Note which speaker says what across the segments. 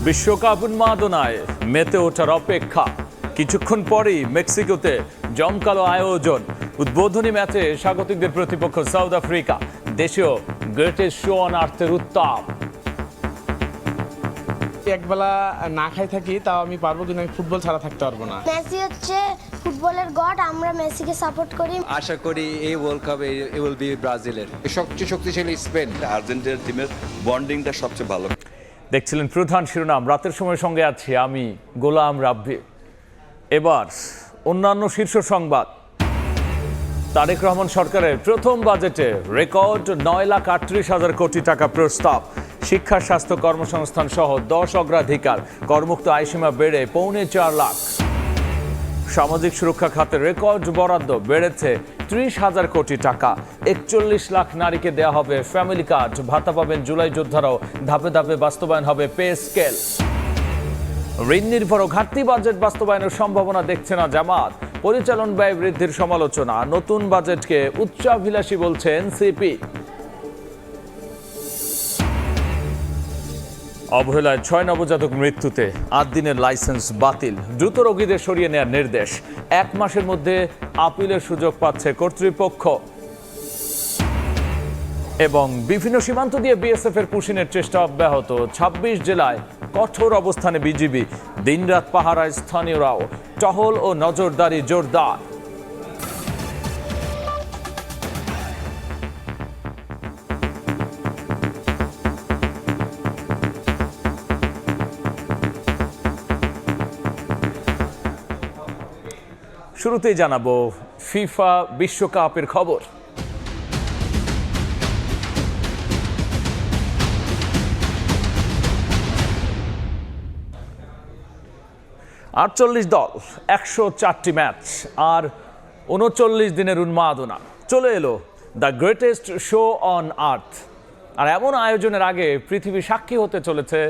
Speaker 1: বিশ্বকাপ উন্মাদনায় মেতে ওঠার অপেক্ষা। কিছুক্ষণ পরেই মেক্সিকোতে জমকালো আয়োজন। উদ্বোধনী ম্যাচে স্বাগতিকদের প্রতিপক্ষ সাউথ আফ্রিকা। দেশেও গ্রেটেস্ট শো অন আর্থের উত্তাপ।
Speaker 2: একবেলা না খাই থাকি তাও আমি পারবো, কিন্তু আমি ফুটবল ছাড়া থাকতে পারবো না।
Speaker 3: মেসি হচ্ছে ফুটবলের গড, আমরা মেসিকে সাপোর্ট করি।
Speaker 4: আশা করি এই ওয়ার্ল্ড কাপে উইল বি ব্রাজিলের।
Speaker 5: সবচেয়ে শক্তিশালী স্পেন।
Speaker 6: আর্জেন্টিনার টিমের বন্ডিংটা সবচেয়ে ভালো।
Speaker 1: দেখছিলেন প্রধান শিরোনাম, রাতের সময় সঙ্গে আছি আমি গোলাম রাব্বি। এবার অন্যান্য শীর্ষ সংবাদ। তারেক রহমান সরকারের প্রথম বাজেটে রেকর্ড 9,38,000 কোটি টাকা প্রস্তাব। শিক্ষা, স্বাস্থ্য, কর্মসংস্থান সহ 10 অগ্রাধিকার। করমুক্ত আয়সীমা বেড়ে 4.25 লাখ। সামাজিক সুরক্ষা খাতে রেকর্ড বরাদ্দ বেড়েছে 30,000 কোটি টাকা। 41 লাখ নারীকে দেয়া হবে ফ্যামিলি কার্ড। ভাতা পাবেন জুলাই যোদ্ধারাও। ধাপে ধাপে বাস্তবায়ন হবে পে স্কেল। ঋণ নির্ভর ও ঘাটতি বাজেট বাস্তবায়নের সম্ভাবনা দেখছে না জামাত। পরিচালন ব্যয় বৃদ্ধির সমালোচনা। নতুন বাজেটকে উচ্চাভিলাষী বলছে এনসিপি। অবহেলায় 6 নবজাতক মৃত্যুতে 8 দিনের লাইসেন্স বাতিল। দ্রুত রোগীদের সরিয়ে নেওয়ার নির্দেশ। 1 মাসের মধ্যে আপিলের সুযোগ পাচ্ছে কর্তৃপক্ষ। এবং বিভিন্ন সীমান্ত দিয়ে বিএসএফ এর পুশিনের চেষ্টা অব্যাহত। 26 জেলায় কঠোর অবস্থানে বিজিবি। দিনরাত পাহারায় স্থানীয়রাও। টহল ও নজরদারি জোরদার। শুরুতেই জানাবো ফিফা বিশ্বকাপের খবর। 48 দল, 104টি ম্যাচ আর 39 দিনের উন্মাদনা। চলে এলো the greatest show on earth. আর এমন আয়োজনের আগে পৃথিবী সাক্ষী হতে চলেছে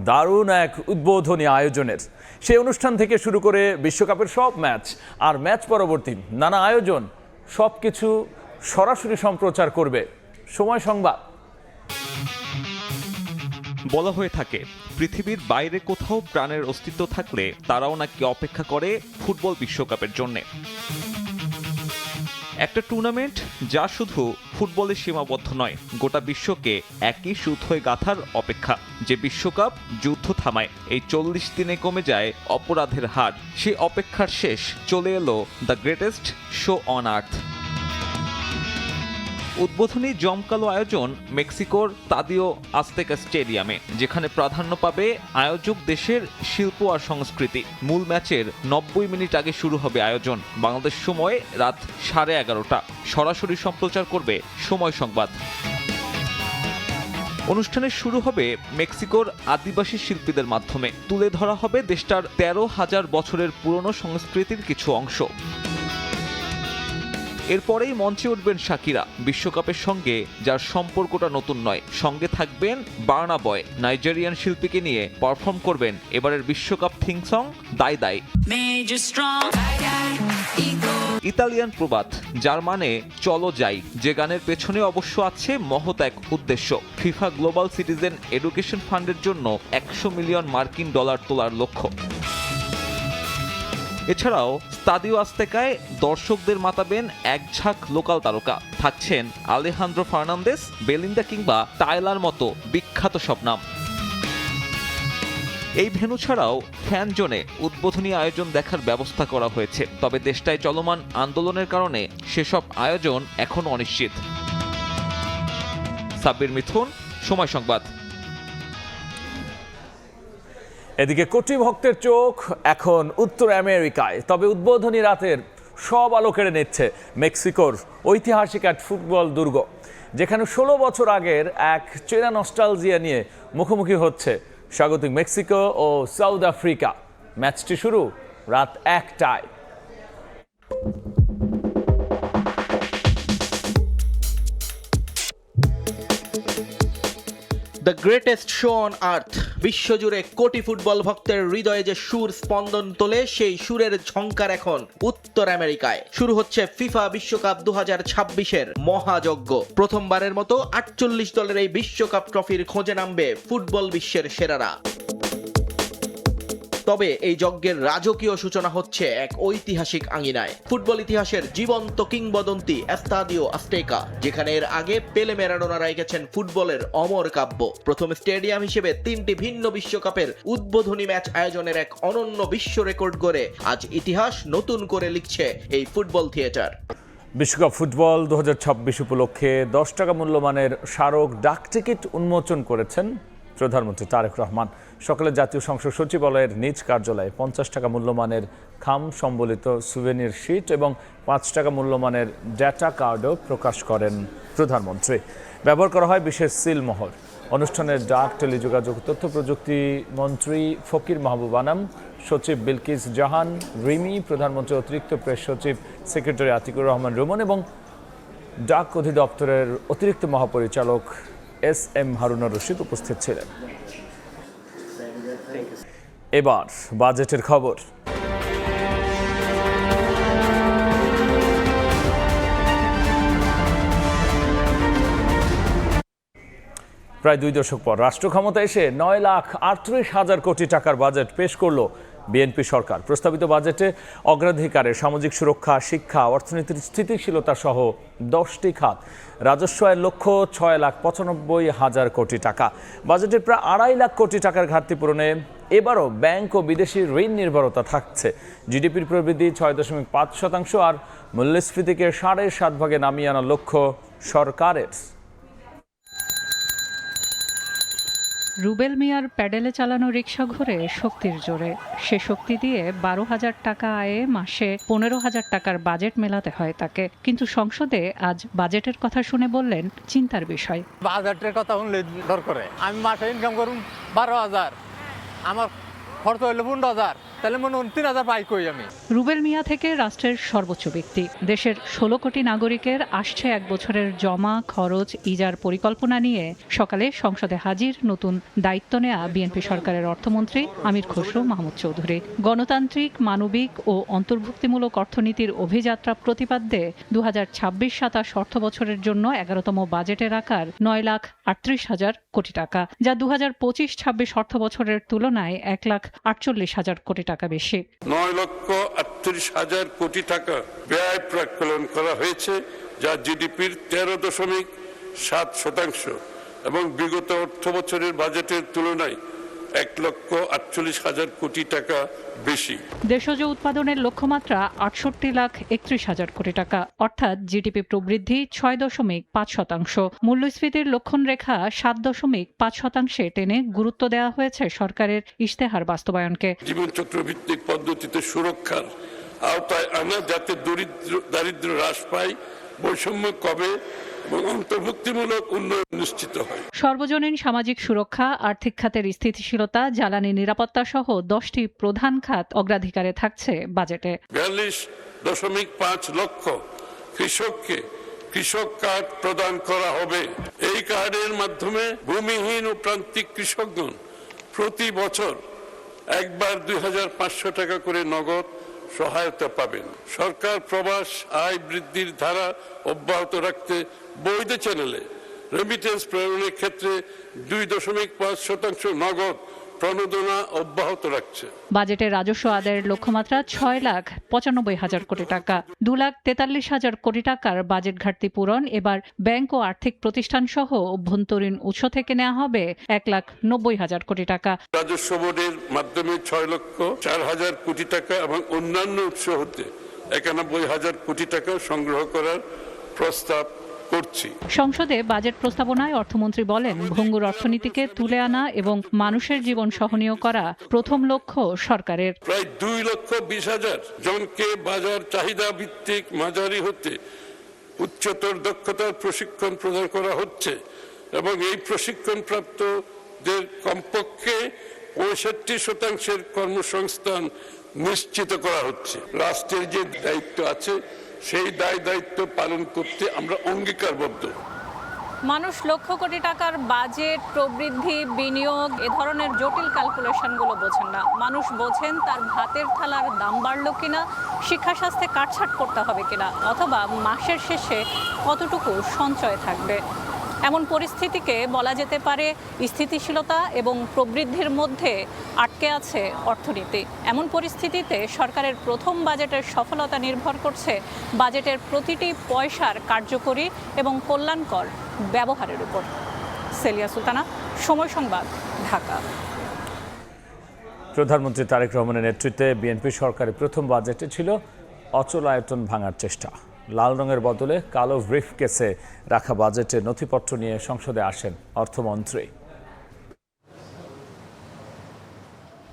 Speaker 1: দারুণ এক উদ্বোধনী আয়োজনের। সেই অনুষ্ঠান থেকে শুরু করে বিশ্বকাপের সব ম্যাচ আর ম্যাচ পরবর্তী নানা আয়োজন, সব কিছু সরাসরি সম্প্রচার করবে সময় সংবাদ।
Speaker 7: বলা হয়ে থাকে পৃথিবীর বাইরে কোথাও প্রাণের অস্তিত্ব থাকলে তারাও নাকি অপেক্ষা করে ফুটবল বিশ্বকাপের জন্যে। একটা টুর্নামেন্ট যা শুধু ফুটবলে সীমাবদ্ধ নয়, গোটা বিশ্বকে একই সুতোয় গাঁথার অপেক্ষা। যে বিশ্বকাপ যুদ্ধ থামায়, এই 40 দিনে কমে যায় অপরাধের হার। সেই অপেক্ষার শেষ চলে এলো দ্য গ্রেটেস্ট শো অন আর্থ। উদ্বোধনী জমকালো আয়োজন মেক্সিকোর তাদিও আজতেকা স্টেডিয়ামে, যেখানে প্রাধান্য পাবে আয়োজক দেশের শিল্প আর সংস্কৃতি। মূল ম্যাচের 90 মিনিট আগে শুরু হবে আয়োজন। বাংলাদেশ সময় রাত 11:30। সরাসরি সম্প্রচার করবে সময় সংবাদ। অনুষ্ঠানের শুরু হবে মেক্সিকোর আদিবাসী শিল্পীদের মাধ্যমে। তুলে ধরা হবে দেশটার 13,000 বছরের পুরনো সংস্কৃতির কিছু অংশ। এরপরেই মঞ্চে উঠবেন শাকিরা, বিশ্বকাপের সঙ্গে যার সম্পর্কটা নতুন নয়। সঙ্গে থাকবেন বার্না বয়, নাইজেরিয়ান শিল্পীকে নিয়ে পারফর্ম করবেন এবারের বিশ্বকাপ থিম সং দাই দাই। ইতালিয়ান প্রবাদ, যার মানে চলো যাই, যে গানের পেছনে অবশ্য আছে মহৎ এক উদ্দেশ্য। ফিফা গ্লোবাল সিটিজেন এডুকেশন ফান্ডের জন্য 100 মিলিয়ন মার্কিন ডলার তোলার লক্ষ্য। এছাড়াও স্তাদিও আজতেকায় দর্শকদের মাতাবেন এক ঝাঁক লোকাল তারকা। থাকছেন আলেহান্দ্রো ফার্নান্দেস, বেলিন্দা কিংবা টায়লার মতো বিখ্যাত সব নাম। এই ভেন্যু ছাড়াও ফ্যান জোনে উদ্বোধনী আয়োজন দেখার ব্যবস্থা করা হয়েছে। তবে দেশটায় চলমান আন্দোলনের কারণে সেসব আয়োজন এখনো অনিশ্চিত। সাব্বির মিথুন, সময় সংবাদ।
Speaker 1: এদিকে কোটি ভক্তের চোখ এখন উত্তর আমেরিকায়। তবে উদ্বোধনী রাতের সব আলো কেড়ে নিচ্ছে মেক্সিকোর ঐতিহাসিক এক ফুটবল দুর্গ, যেখানে 16 বছর আগের এক চেনা নস্টালজিয়া নিয়ে মুখোমুখি হচ্ছে স্বাগতিক মেক্সিকো ও সাউথ আফ্রিকা। ম্যাচটি শুরু রাত 1টায়।
Speaker 8: The greatest show on earth. বিশ্বজুড়ে কোটি ফুটবল ভক্তের হৃদয়ে যে সুর স্পন্দন তোলে, সেই সুরের ঝংকার এখন উত্তর আমেরিকায়। শুরু হচ্ছে ফিফা বিশ্বকাপ 2026-এর মহাযজ্ঞ। প্রথমবারের মতো 48 দলের এই বিশ্বকাপ ট্রফির খোঁজে নামবে ফুটবল বিশ্বের সেরারা। তবে এই যজ্ঞের রাজকীয় সূচনা হচ্ছে এক ঐতিহাসিক আঙিনায়। ফুটবল ইতিহাসের জীবন্ত কিংবদন্তি এস্তাদিও আজতেকা, যেখানে এর আগে পেলে ম্যারাডোনারা এঁকেছেন ফুটবলের অমর কাব্য। প্রথম স্টেডিয়াম হিসেবে 3টি ভিন্ন বিশ্বকাপের উদ্বোধনী ম্যাচ আয়োজনের এক অনন্য বিশ্ব রেকর্ড গড়ে আজ ইতিহাস নতুন করে লিখছে এই ফুটবল থিয়েটার।
Speaker 1: বিশ্বকাপ ফুটবল 2026 উপলক্ষে 10 টাকা মূল্যমানের স্মারক ডাক টিকিট উন্মোচন করেছেন প্রধানমন্ত্রী তারেক রহমান। সকালে জাতীয় সংসদ সচিবালয়ের নিজ কার্যালয়ে 50 টাকা মূল্যমানের খাম সম্বলিত সুভেনির শীট এবং 5 টাকা মূল্যমানের ডেটা কার্ডও প্রকাশ করেন প্রধানমন্ত্রী। ব্যবহার করা হয় বিশেষ সিলমোহর। অনুষ্ঠানের ডাক, টেলিযোগাযোগ, তথ্য প্রযুক্তি মন্ত্রী ফকির মাহবুব আনাম, সচিব বিলকিস জাহান রিমি, প্রধানমন্ত্রীর অতিরিক্ত প্রেস সচিব সেক্রেটারি আতিকুর রহমান রুমন এবং ডাক অধিদপ্তরের অতিরিক্ত মহাপরিচালক SM হারুনুর রশিদ উপস্থিত ছিলেন। এবার বাজেটের খবর। প্রায় 2 দশক পর রাষ্ট্র ক্ষমতা এসে 9,38,000 কোটি টাকার বাজেট পেশ করল বিএনপি সরকার। প্রস্তাবিত বাজেটে অগ্রাধিকারে সামাজিক সুরক্ষা, শিক্ষা, অর্থনীতির স্থিতিশীলতা সহ 10টি খাত, রাজস্ব আয়ের লক্ষ্য 6,95,000 কোটি টাকা। বাজেটে প্রায় 2.5 লাখ কোটি টাকার ঘাটতি পূরণে এবারও ব্যাংক ও বিদেশি ঋণ নির্ভরতা থাকছে। জিডিপির প্রবৃদ্ধি 6.5% আর মূল্যস্ফীতিকে 7.5 ভাগে নামিয়ে আনার লক্ষ্য সরকারের।
Speaker 5: রুবেল মিয়ার প্যাডেলে চালানো রিকশা ঘুরে শক্তির জোরে। সে শক্তি দিয়ে 12,000 টাকা আয়ে মাসে 15,000 টাকার বাজেট মেলাতে হয় তাকে। কিন্তু সংসদে আজ বাজেটের কথা শুনে বললেন চিন্তার বিষয়।
Speaker 9: বাজেটের কথা শুনলে ডর করে। আমি মাসে ইনকাম করুন 12,000, আমার খরচ হইলো 15,000, তাহলে মনে হন 3,000 পাই কই আমি।
Speaker 5: রুবেল মিয়া থেকে রাষ্ট্রের সর্বোচ্চ ব্যক্তি। দেশের 16 কোটি নাগরিকের আসছে 1 বছরের জমা, খরচ, ইজার পরিকল্পনা নিয়ে সকালে সংসদে হাজির নতুন দায়িত্ব নেয়া বিএনপি সরকারের অর্থমন্ত্রী আমির খসরু মাহমুদ চৌধুরী। গণতান্ত্রিক, মানবিক ও অন্তর্ভুক্তিমূলক অর্থনীতির অভিযাত্রা প্রতিপাদ্যে 2026-27 অর্থ বছরের জন্য 11তম বাজেটের আকার 9,38,000 কোটি টাকা, যা 2025-26 অর্থ বছরের তুলনায় 1,48,000 কোটি টাকা বেশি।
Speaker 10: 9,38,000 কোটি টাকা ব্যয় প্রাক্কলন করা হয়েছে, যা জিডিপির 13.7% এবং বিগত অর্থ বছরের বাজেটের তুলনায় 1,48,000 কোটি টাকা বেশি।
Speaker 5: দেশজ উৎপাদনের লক্ষ্যমাত্রা 68,31,000 কোটি টাকা, অর্থাৎ জিডিপি প্রবৃদ্ধি 6.5%। মূল্যস্ফীতির লক্ষণরেখা 7.5% টেনে গুরুত্ব দেওয়া হয়েছে সরকারের ইশতেহার বাস্তবায়নকে।
Speaker 10: জীবনচক্র ভিত্তিক পদ্ধতিতে সুরক্ষার আওতায় আনা, যাতে দারিদ্র্য হ্রাস পায়, বৈষম্য কমে এবং অন্তর্ভুক্তিমূলক উন্নয়ন নিশ্চিত হয়।
Speaker 5: সর্বজনীন সামাজিক সুরক্ষা, আর্থিক খাতের স্থিতিশীলতা, জ্বালানি নিরাপত্তা সহ 10টি প্রধান খাত অগ্রাধিকারে থাকছে বাজেটে।
Speaker 10: 42.5 লক্ষ কৃষককে কৃষক কার্ড প্রদান করা হবে। এই কার্ডের মাধ্যমে ভূমিহীন ও প্রান্তিক কৃষকগণ প্রতি বছর একবার 2,500 টাকা করে নগদ সহায়তা পাবেন। সরকার প্রবাস আয় বৃদ্ধির ধারা অব্যাহত রাখতে বৈধ চ্যানেলে রেমিটেন্স প্রেরণের ক্ষেত্রে 2.5% নগদ প্রণোদনা অব্যাহত রাখছে।
Speaker 5: বাজেটে রাজস্ব আদায়ের লক্ষ্যমাত্রা 6,95,000 কোটি টাকা। 2,43,000 কোটি টাকার বাজেট ঘাটতি পূরণ এবার ব্যাংক ও আর্থিক প্রতিষ্ঠান সহ অভ্যন্তরীণ উৎস থেকে নেওয়া হবে 1,90,000 কোটি টাকা।
Speaker 10: রাজস্ব বোর্ডের মাধ্যমে 6,04,000 কোটি টাকা এবং অন্যান্য উৎস হতে 91,000 কোটি টাকা সংগ্রহ করার প্রস্তাব করছি।
Speaker 5: সংসদে বাজেট প্রস্তাবনায় অর্থমন্ত্রী বলেন, ভঙ্গুর অর্থনীতিকে তুলে আনা এবং মানুষের জীবন সহনীয় করা প্রথম লক্ষ্য সরকারের।
Speaker 10: প্রায় 2,20,000 জনকে বাজার চাহিদা ভিত্তিক মাঝারি হতে উচ্চতর দক্ষতার প্রশিক্ষণ প্রদান করা হচ্ছে এবং এই প্রশিক্ষণপ্রাপ্তদের কমপক্ষে 65% কর্মসংস্থান নিশ্চিত করা হচ্ছে। রাষ্ট্রের যে দায়িত্ব আছে সেই দায়িত্ব পালন করতে আমরা অঙ্গীকারবদ্ধ।
Speaker 11: মানুষ লক্ষ কোটি টাকার বাজেট, প্রবৃদ্ধি, বিনিয়োগ এ ধরনের জটিল ক্যালকুলেশনগুলো বোঝেন না। মানুষ বোঝেন তার ভাতের থালার দাম বাড়লো কিনা, শিক্ষা স্বাস্থ্যে কাটছাট করতে হবে কিনা, অথবা মাসের শেষে কতটুকু সঞ্চয় থাকবে। এমন পরিস্থিতিকে বলা যেতে পারে স্থিতিশীলতা এবং প্রবৃদ্ধির মধ্যে আটকে আছে অর্থনীতি। এমন পরিস্থিতিতে সরকারের প্রথম বাজেটের সফলতা নির্ভর করছে বাজেটের প্রতিটি পয়সার কার্যকরী এবং কল্যাণকর ব্যবহারের উপর। সেলিয়া সুলতানা, সময় সংবাদ, ঢাকা।
Speaker 1: প্রধানমন্ত্রী তারেক রহমানের নেতৃত্বে বিএনপি সরকারের প্রথম বাজেটে ছিল অচলায়তন ভাঙার চেষ্টা। লাল রঙের বদলে কালো ব্রিফকেসে রাখা বাজেটের নথিপত্র নিয়ে সংসদে আসেন অর্থমন্ত্রী।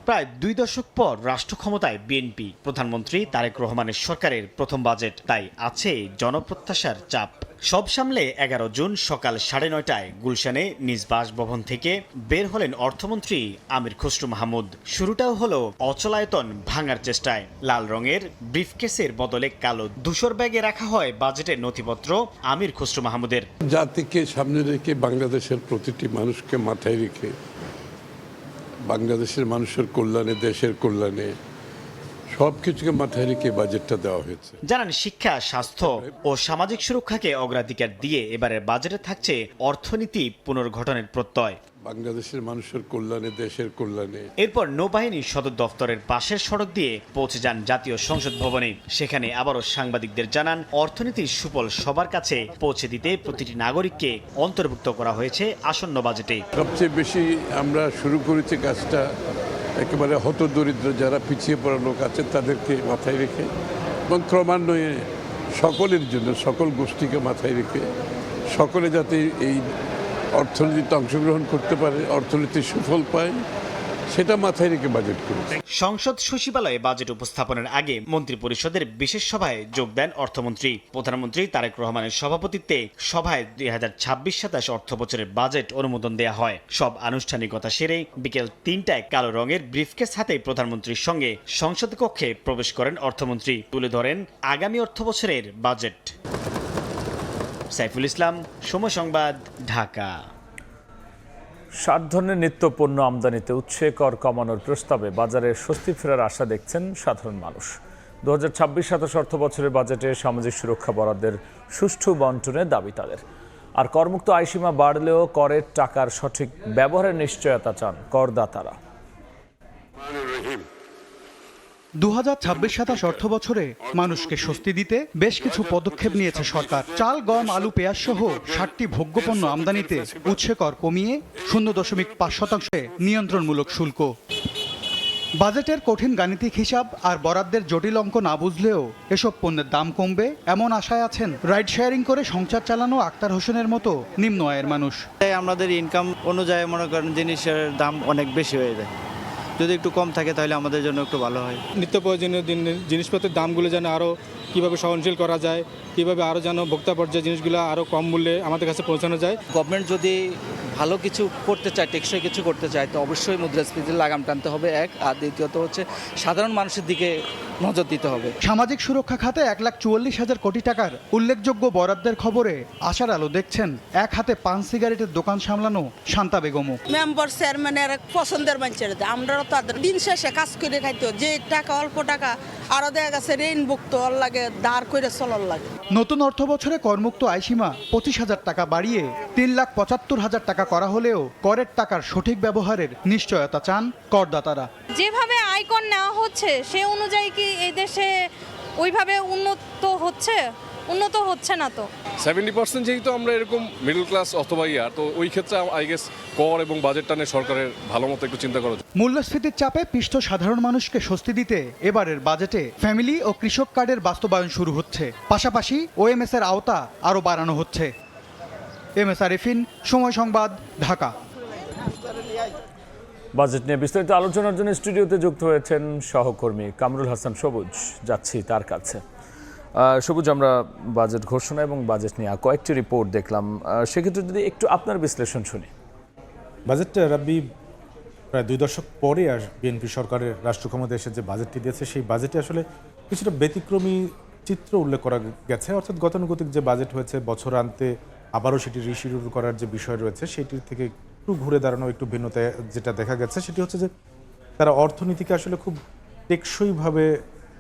Speaker 8: প্রায় 2 দশক পর রাষ্ট্র ক্ষমতায় বিএনপি, প্রধানমন্ত্রী তারেক রহমানের সরকারের প্রথম বাজেট, তাই আছে জনপ্রত্যাশার চাপ। সব সামলে 11 জুন সকাল 9:30টায় গুলশানে নিজ বাসভবন থেকে বের হলেন অর্থমন্ত্রী আমির খসরু মাহমুদ। শুরুটাও হলো অচলায়তন ভাঙার চেষ্টায়। লাল রঙের ব্রিফকেসের বদলে কালো ধূসর ব্যাগে রাখা হয় বাজেটের নথিপত্র আমির খসরু মাহমুদের।
Speaker 10: জাতিকে সামনে রেখে, বাংলাদেশের প্রতিটি মানুষকে মাথায় রেখে, বাংলাদেশের মানুষের কল্যাণে, দেশের কল্যাণে সবকিছুকে মাথায় রেখে বাজেটটা দেওয়া হয়েছে।
Speaker 8: জানান শিক্ষা, স্বাস্থ্য ও সামাজিক সুরক্ষাকে অগ্রাধিকার দিয়ে এবারের বাজেটে থাকছে অর্থনীতি পুনর্গঠনের প্রত্যয়।
Speaker 10: বাংলাদেশের মানুষের কল্যাণে, দেশের কল্যাণে।
Speaker 8: এরপর নৌবাহিনী সদর দফতরের পাশের সড়ক দিয়ে পৌঁছে যান জাতীয় সংসদ ভবনে। সেখানে আবারও সাংবাদিকদের জানান অর্থনীতির সুফল সবার কাছে পৌঁছে দিতে প্রতিটি নাগরিককে অন্তর্ভুক্ত করা হয়েছে আসন্ন বাজেটে।
Speaker 10: সবচেয়ে বেশি আমরা শুরু করেছি কাজটা একেবারে হতদরিদ্র যারা পিছিয়ে পড়া লোক আছে তাদেরকে মাথায় রেখে, এবং ক্রমান্বয়ে সকলের জন্য, সকল গোষ্ঠীকে মাথায় রেখে সকলে যাতে এই অর্থনীতিতে অংশগ্রহণ করতে পারে, অর্থনীতির সুফল পায়, সেটা মাথায় রেখে বাজেট করেছে।
Speaker 8: সংসদ সচিবালয়ে বাজেট উপস্থাপনের আগে মন্ত্রিপরিষদের বিশেষ সভায় যোগ দেন অর্থমন্ত্রী। প্রধানমন্ত্রী তারেক রহমানের সভাপতিত্বে সভায় 2026-27 অর্থ বছরের বাজেট অনুমোদন দেয়া হয়। সব আনুষ্ঠানিকতা সেরে বিকেল 3টায় কালো রঙের ব্রিফকেস হাতে প্রধানমন্ত্রীর সঙ্গে সংসদ কক্ষে প্রবেশ করেন অর্থমন্ত্রী। তুলে ধরেন আগামী অর্থ বছরের বাজেট। সাইফুল ইসলাম, সময় সংবাদ, ঢাকা।
Speaker 1: 7 ধরনের নিত্য পণ্য আমদানিতে উৎসে কর কমানোর প্রস্তাবে বাজারে স্বস্তি ফেরার আশা দেখছেন সাধারণ মানুষ। 2026-27 অর্থ বছরের বাজেটে সামাজিক সুরক্ষা বরাদ্দের সুষ্ঠু বন্টনের দাবি তাদের। আর করমুক্ত আয়সীমা বাড়লেও করের টাকার সঠিক ব্যবহারের নিশ্চয়তা চান করদাতারা।
Speaker 12: 2026-27 অর্থ বছরে মানুষকে স্বস্তি দিতে বেশ কিছু পদক্ষেপ নিয়েছে সরকার। চাল, গম, আলু, পেঁয়াজ সহ 60টি ভোগ্যপণ্য আমদানিতে উৎসে কর কমিয়ে 0.5% নিয়ন্ত্রণমূলক শুল্ক। বাজেটের কঠিন গাণিতিক হিসাব আর বরাদ্দের জটিল অঙ্ক না বুঝলেও এসব পণ্যের দাম কমবে এমন আশায় আছেন রাইড শেয়ারিং করে সংসার চালানো আক্তার হোসেনের মতো নিম্ন আয়ের মানুষ।
Speaker 13: আমাদের ইনকাম অনুযায়ী মনে করেন জিনিসের দাম অনেক বেশি হয়ে যায়, যদি একটু কম থাকে তাহলে আমাদের জন্য একটু ভালো হয়।
Speaker 2: নিত্য প্রয়োজনীয় জিনিসপত্রের দামগুলো যেন আরও কীভাবে সহনশীল করা যায়, কীভাবে আরও যেন ভোক্তা পর্যায়ে জিনিসগুলো আরও কম মূল্যে আমাদের কাছে পৌঁছানো যায়।
Speaker 13: গভর্নমেন্ট যদি ভালো কিছু করতে চায়, টেকসই কিছু করতে চায়, তো অবশ্যই মুদ্রাস্ফীতির লাগাম টানতে হবে এক, আর দ্বিতীয়ত হচ্ছে সাধারণ মানুষের দিকে নজর দিতে হবে।
Speaker 12: সামাজিক সুরক্ষা খাতে 1,44,000 কোটি টাকার উল্লেখযোগ্য বরাদ্দের খবরে আশার আলো দেখছেন এক হাতে পান সিগারেটের দোকান সামলানো শান্তা বেগমও।
Speaker 14: মেম্বার চেয়ারম্যানের পছন্দের মানুষের, আমরা তাদের দিন শেষে কাজ করে খাইতো, যে টাকা অল্প টাকা আরো দেখা গেছে ঋণ ভুক্ত লাগে, দাঁড় করে চলার লাগে।
Speaker 12: নতুন অর্থ বছরে করমুক্ত আয়সীমা 25,000 টাকা বাড়িয়ে 3,75,000 টাকা করা হলেও করের টাকার সঠিক ব্যবহারের নিশ্চয়তা চান করদাতারা।
Speaker 15: যেভাবে আয়কর নেওয়া হচ্ছে সে অনুযায়ী কি এই দেশে ওইভাবে উন্নত হচ্ছে না। তো
Speaker 16: 70% যেহেতু আমরা এরকম মিডল ক্লাস অথবা তো ওই ক্ষেত্রে আই গেস কর এবং বাজেট টানে সরকারের ভালো মতো একটু চিন্তা করা।
Speaker 12: মূল্যস্ফীতির চাপে পিষ্ট সাধারণ মানুষকে স্বস্তি দিতে এবারের বাজেটে ফ্যামিলি ও কৃষক কার্ডের বাস্তবায়ন শুরু হচ্ছে। পাশাপাশি ওএমএস এর আওতা আরও বাড়ানো হচ্ছে। এমএস আরিফিন, সময় সংবাদ, ঢাকা।
Speaker 1: বাজেট নিয়ে বিস্তারিত আলোচনার জন্য স্টুডিওতে যুক্ত হয়েছেন সহকর্মী কামরুল হাসান সবুজ। যাচ্ছি তার কাছে। সবুজ, আমরা বাজেট ঘোষণা এবং বাজেট নিয়ে কয়েকটি রিপোর্ট দেখলাম, সেক্ষেত্রে যদি একটু আপনার বিশ্লেষণ শুনি।
Speaker 17: বাজেটটা রাব্বি প্রায় 2 দশক পরে বিএনপি সরকারের রাষ্ট্র ক্ষমতায় এসে যে বাজেটটি দিয়েছে সেই বাজেটে আসলে কিছুটা ব্যতিক্রমী চিত্র উল্লেখ করা গেছে। অর্থাৎ গতানুগতিক যে বাজেট হয়েছে বছরান্তে আবারও সেটি রিশিডিউল করার যে বিষয় রয়েছে সেটির থেকে একটু ঘুরে দাঁড়ানো, একটু ভিন্নতা যেটা দেখা গেছে সেটি হচ্ছে যে তারা অর্থনীতিকে আসলে খুব টেকসইভাবে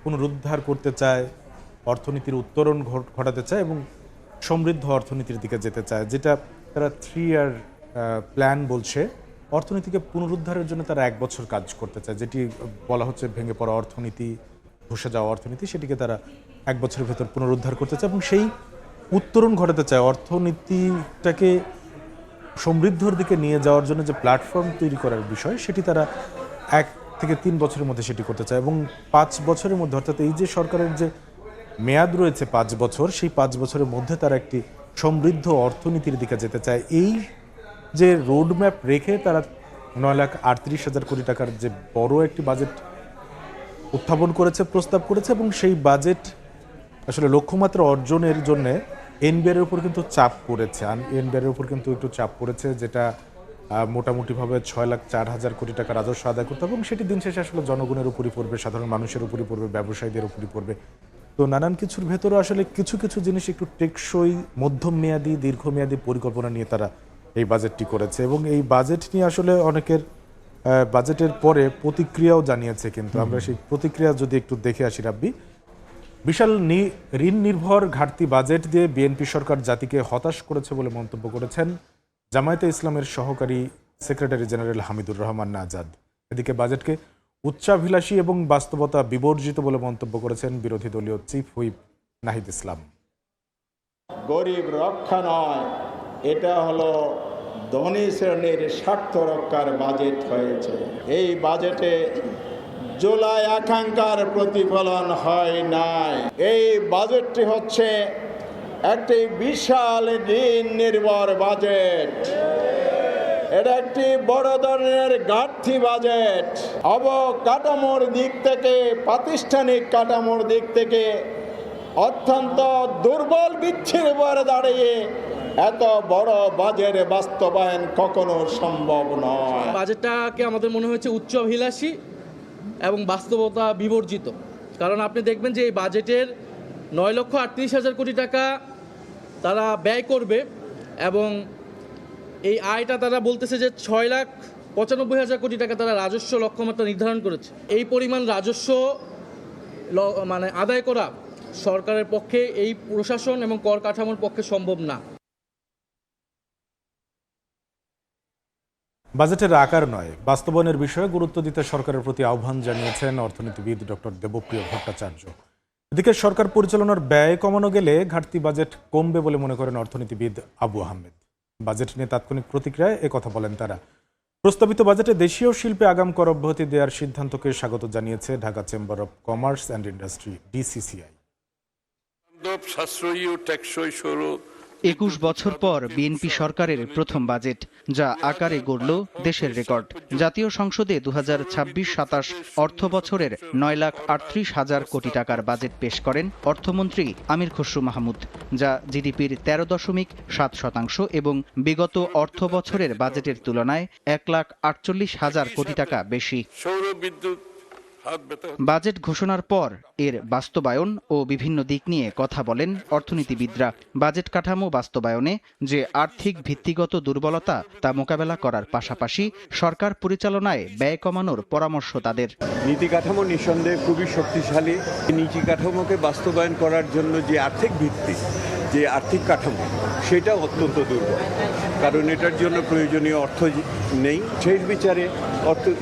Speaker 17: পুনরুদ্ধার করতে চায়, অর্থনীতির উত্তরণ ঘটাতে চায় এবং সমৃদ্ধ অর্থনীতির দিকে যেতে চায়, যেটা তারা 3 ইয়ার প্ল্যান বলছে। অর্থনীতিকে পুনরুদ্ধারের জন্য তারা 1 বছর কাজ করতে চায়, যেটি বলা হচ্ছে ভেঙে পড়া অর্থনীতি, ধসে যাওয়া অর্থনীতি, সেটিকে তারা 1 বছরের ভেতর পুনরুদ্ধার করতে চায় এবং সেই উত্তরণ ঘটাতে চায়। অর্থনীতিটাকে সমৃদ্ধর দিকে নিয়ে যাওয়ার জন্য যে প্ল্যাটফর্ম তৈরি করার বিষয়, সেটি তারা 1 থেকে 3 বছরের মধ্যে সেটি করতে চায় এবং 5 বছরের মধ্যে, অর্থাৎ এই যে সরকারের যে মেয়াদ রয়েছে 5 বছর, সেই 5 বছরের মধ্যে তারা একটি সমৃদ্ধ অর্থনীতির দিকে যেতে চায়। এই যে রোডম্যাপ রেখে তারা 9,38,000 কোটি টাকার যে বড় একটি বাজেট উত্থাপন করেছে, প্রস্তাব করেছে এবং সেই বাজেট আসলে লক্ষ্যমাত্রা অর্জনের জন্য এনবিআর উপর কিন্তু চাপ পড়েছে। এনবিআর উপর কিন্তু একটু চাপ পড়েছে, যেটা মোটামুটিভাবে 6,04,000 কোটি টাকা রাজস্ব আদায় করতে হবে এবং সেটি দিন শেষে আসলে জনগণের উপরই পড়বে, সাধারণ মানুষের উপরই পড়বে, ব্যবসায়ীদের উপরই পড়বে। তো নানান কিছুর ভেতরে আসলে কিছু কিছু জিনিস একটু টেকসই, মধ্যমেয়াদী, দীর্ঘমেয়াদী পরিকল্পনা নিয়ে তারা এই বাজেটটি করেছে এবং এই বাজেট নিয়ে আসলে অনেকের বাজেটের পরে প্রতিক্রিয়াও জানিয়েছে। কিন্তু আমরা সেই প্রতিক্রিয়া যদি একটু দেখে আসি রাব্বি, বিশাল ঋণ নির্ভর ঘাটতি বাজেট দিয়ে বিএনপি সরকার জাতিকে হতাশ করেছে বলে মন্তব্য করেছেন জামায়াতে ইসলামের সহকারী সেক্রেটারি জেনারেল হামিদুর রহমান আজাদ। এদিকে বাজেটকে উচ্চাভিলাষী এবং বাস্তবতা বিবর্জিত বলে মন্তব্য করেছেন বিরোধী দলীয় চিফ হুইপ নাহিদ ইসলাম।
Speaker 18: গরিব রক্ষা নয়, এটা হলো ধনী শ্রেণীর স্বার্থ রক্ষার বাজেট হয়েছে। এই বাজেটে জুলাই আকাঙ্ক্ষার প্রতিফলন হয় নাই। এই বাজেটটি হচ্ছে একটি বিশাল ঋণ নির্ভর বাজেট। এটা একটি বড় ধরনের ঘাটতি বাজেট। অবকাঠামোর দিক থেকে, প্রাতিষ্ঠানিক কাঠামোর দিক থেকে অত্যন্ত দুর্বল ভিত্তির উপর দাঁড়িয়ে এত বড় বাজেট বাস্তবায়ন কখনো সম্ভব নয়।
Speaker 8: বাজেটটাকে আমাদের মনে হয়েছে উচ্চাভিলাষী এবং বাস্তবতা বিবর্জিত। কারণ আপনি দেখবেন যে এই বাজেটের 9,38,000 কোটি টাকা তারা ব্যয় করবে এবং এই আয়টা তারা বলতেছে যে 6,95,000 কোটি টাকা তারা রাজস্ব লক্ষ্যমাত্রা নির্ধারণ করেছে। এই পরিমাণ রাজস্ব মানে আদায় করা সরকারের পক্ষে, এই প্রশাসন এবং কর কাঠামোর পক্ষে সম্ভব না।
Speaker 17: বাজেটের আকার নয়, বাস্তবায়নের বিষয়ে গুরুত্ব দিতে সরকারের প্রতি আহ্বান জানিয়েছেন অর্থনীতিবিদ ডক্টর দেবপ্রিয় ভট্টাচার্য। এদিকে সরকার পরিচালনার ব্যয় কমানো গেলে ঘাটতি বাজেট কমবে বলে মনে করেন অর্থনীতিবিদ আবু আহমেদ। বাজেট নিয়ে তাৎক্ষণিক প্রতিক্রিয়ায় একথা বলেন তারা। প্রস্তাবিত বাজেটে দেশীয় শিল্পে আগাম কর অব্যাহতি দেওয়ার সিদ্ধান্তকে স্বাগত জানিয়েছে Dhaka chamber of commerce and industry, DCCI.
Speaker 12: 21 বছর পর বিএনপি সরকারের প্রথম বাজেট, যা আকারে গড়ল দেশের রেকর্ড। জাতীয় সংসদে 2026-27 অর্থ বছরের 9,38,000 কোটি টাকার বাজেট পেশ করেন অর্থমন্ত্রী আমির খসরু মাহমুদ, যা জিডিপির 13.7% এবং বিগত অর্থ বছরের বাজেটের তুলনায় 1,48,000 কোটি টাকা বেশি। বাজেট ঘোষণার পর এর বাস্তবায়ন ও বিভিন্ন দিক নিয়ে কথা বলেন অর্থনীতিবিদরা। বাজেট কাঠামো বাস্তবায়নে যে আর্থিক ভিত্তিগত দুর্বলতা, তা মোকাবেলা করার পাশাপাশি সরকার পরিচালনায় ব্যয় কমানোর পরামর্শ তাদের।
Speaker 19: নীতি কাঠামো নিঃসন্দেহে খুবই শক্তিশালী। নীতি কাঠামোকে বাস্তবায়ন করার জন্য যে আর্থিক ভিত্তি, যে আর্থিক কাঠামো, সেটা অত্যন্ত দুর্বল, কারণ এটার জন্য প্রয়োজনীয় অর্থ নেই। শেষ বিচারে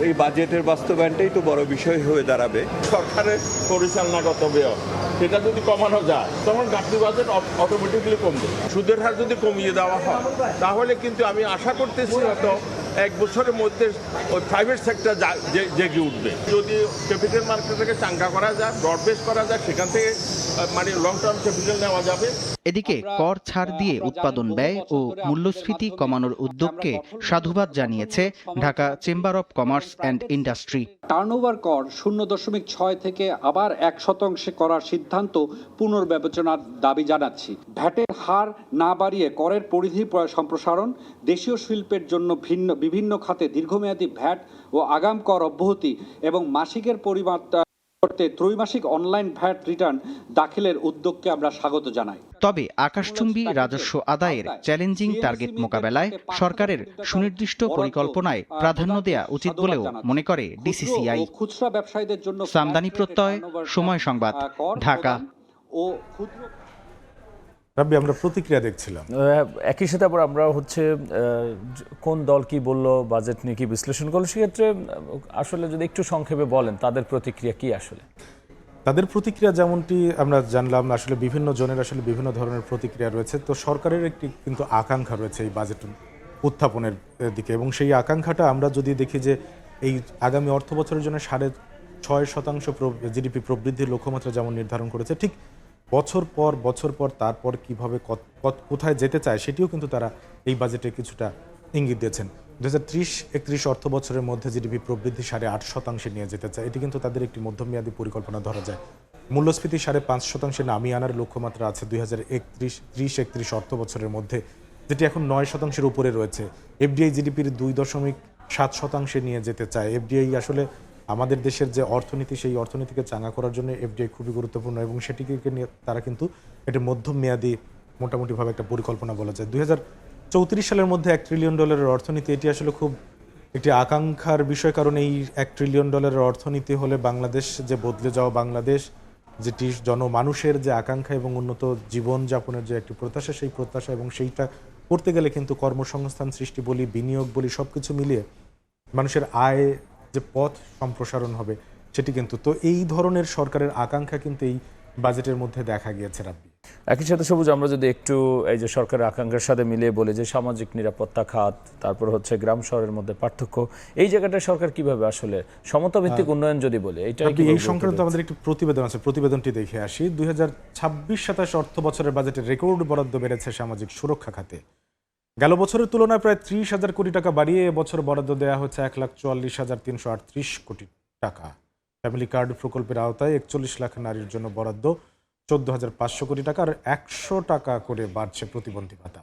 Speaker 19: এই বাজেটের বাস্তবায়নটাই তো বড় বিষয় হয়ে দাঁড়াবে।
Speaker 18: সরকারের পরিচালনাগত ব্যয় সেটা যদি কমানো যায়, তখন ঘাটতি বাজেট অটোমেটিকলি কমবে। সুদের হার যদি কমিয়ে দেওয়া হয়, তাহলে কিন্তু আমি আশা করতেছি হয়তো 1 বছরের মধ্যে ওই প্রাইভেট সেক্টর জেগে উঠবে। যদি ক্যাপিটাল মার্কেট থেকে চাঙ্গা করা যায়, ব্রডবেস করা যায়, সেখান থেকে মানে লং টার্ম ক্যাপিটাল নেওয়া যাবে।
Speaker 12: এদিকে কর ছাড় দিয়ে উৎপাদন ব্যয় ও মূল্যস্ফীতি কমানোর উদ্যোগকে সাধুবাদ জানিয়েছে Dhaka chamber of commerce and industry.
Speaker 20: Turnover কর 0.6 থেকে আবার 1% করার সিদ্ধান্ত পুনর্বিবেচনার দাবি জানাচ্ছি। ভ্যাটের হার না বাড়িয়ে করের পরিধি সম্প্রসারণ, দেশীয় শিল্পের জন্য বিভিন্ন খাতে দীর্ঘমেয়াদী ভ্যাট ও আগাম কর অব্যাহতি এবং মাসিকের পরিমাণ করতে ত্রৈমাসিক অনলাইন ভ্যাট রিটার্ন দাখিলের উদ্যোগকে আমরা স্বাগত জানাই।
Speaker 12: তবে আকাশচুম্বী রাজস্ব আদায়ের চ্যালেঞ্জিং টার্গেট মোকাবেলায় সরকারের সুনির্দিষ্ট পরিকল্পনায় প্রাধান্য দেয়া উচিত বলেও মনে করে ডিসিসিআই।
Speaker 20: খুচরা ব্যবসায়ীদের জন্য
Speaker 12: সামদানি প্রত্যয়, সময় সংবাদ, ঢাকা।
Speaker 17: রাব্বি, আমরা প্রতিক্রিয়া দেখছিলাম।
Speaker 1: একই সাথে আবার আমরা হচ্ছে কোন দল কি বললো, বাজেট নিয়ে কি বিশ্লেষণ করলো, সেক্ষেত্রে আসলে যদি একটু সংক্ষেপে বলেন তাদের প্রতিক্রিয়া কি আসলে?
Speaker 17: তাদের প্রতিক্রিয়া যেমনটি আমরা জানলাম, আসলে বিভিন্ন জনের আসলে বিভিন্ন ধরনের প্রতিক্রিয়া রয়েছে। তো সরকারের একটি কিন্তু আকাঙ্ক্ষা রয়েছে এই বাজেট উত্থাপনের দিকে, এবং সেই আকাঙ্ক্ষাটা আমরা যদি দেখি যে এই আগামী অর্থ বছরের জন্য 6.5% জিডিপি প্রবৃদ্ধির লক্ষ্যমাত্রা যেমন নির্ধারণ করেছে, ঠিক বছর পর তারপর কিভাবে কোথায় যেতে চায় সেটিও কিন্তু তারা এই বাজেটে কিছুটা ইঙ্গিত দিয়েছেন। 2030-31 অর্থ বছরের মধ্যে জিডিপি প্রবৃদ্ধি 8.5% নিয়ে যেতে চায়। এটি কিন্তু তাদের একটি মধ্যমেয়াদী পরিকল্পনা ধরা যায়। মূল্যস্ফীতি 5.5% নামিয়ে আনার লক্ষ্যমাত্রা আছে 2030-31 অর্থ বছরের মধ্যে, যেটি এখন 9% উপরে রয়েছে। এফডিআই জিডিপির 2.7% নিয়ে যেতে চায়। এফডিআই আসলে আমাদের দেশের যে অর্থনীতি, সেই অর্থনীতিকে চাঙ্গা করার জন্য এফডিআই খুবই গুরুত্বপূর্ণ, এবং সেটিকে নিয়ে তারা কিন্তু এটি মধ্যমেয়াদী মোটামুটিভাবে একটা পরিকল্পনা বলা যায়। 2034 সালের মধ্যে $1 ট্রিলিয়ন অর্থনীতি, এটি আসলে খুব একটি আকাঙ্ক্ষার বিষয়, কারণ এই $1 ট্রিলিয়ন অর্থনীতি হলে বাংলাদেশ যে বদলে যাওয়া বাংলাদেশ, যেটি জনমানুষের যে আকাঙ্ক্ষা এবং উন্নত জীবনযাপনের যে একটি প্রত্যাশা, সেই প্রত্যাশা, এবং সেইটা করতে গেলে কিন্তু কর্মসংস্থান সৃষ্টি বলি, বিনিয়োগ বলি, সব কিছু মিলিয়ে মানুষের আয় যে পথ সম্প্রসারণ হবে সেটি কিন্তু, তো এই ধরনের সরকারের আকাঙ্ক্ষা কিন্তু এই বাজেটের মধ্যে দেখা গিয়েছে। রাব্বি,
Speaker 1: একই সাথে সবুজ, আমরা যদি একটু এই যে সরকারের আকাঙ্ক্ষার সাথে মিলিয়ে বলি যে সামাজিক নিরাপত্তা খাত, তারপর হচ্ছে গ্রাম শহরের মধ্যে পার্থক্য, এই জায়গাটা সরকার কিভাবে আসলে সমতা ভিত্তিক উন্নয়ন যদি বলে,
Speaker 17: এই সংক্রান্ত আমাদের একটি প্রতিবেদন আছে, প্রতিবেদনটি দেখে আসি। 2026-27 অর্থ বছরের বাজেটে রেকর্ড বরাদ্দ বেড়েছে সামাজিক সুরক্ষা খাতে। গেল বছরের তুলনায় প্রায় 30,000 কোটি টাকা বাড়িয়ে এবছর বরাদ্দ দেওয়া হচ্ছে 1,44,338 কোটি টাকা। ফ্যামিলি কার্ড প্রকল্পের আওতায় 41 লাখ নারীর জন্য বরাদ্দ 14,500 কোটি টাকা, আর 100 টাকা করে বাড়ছে প্রতিবন্ধী ভাতা।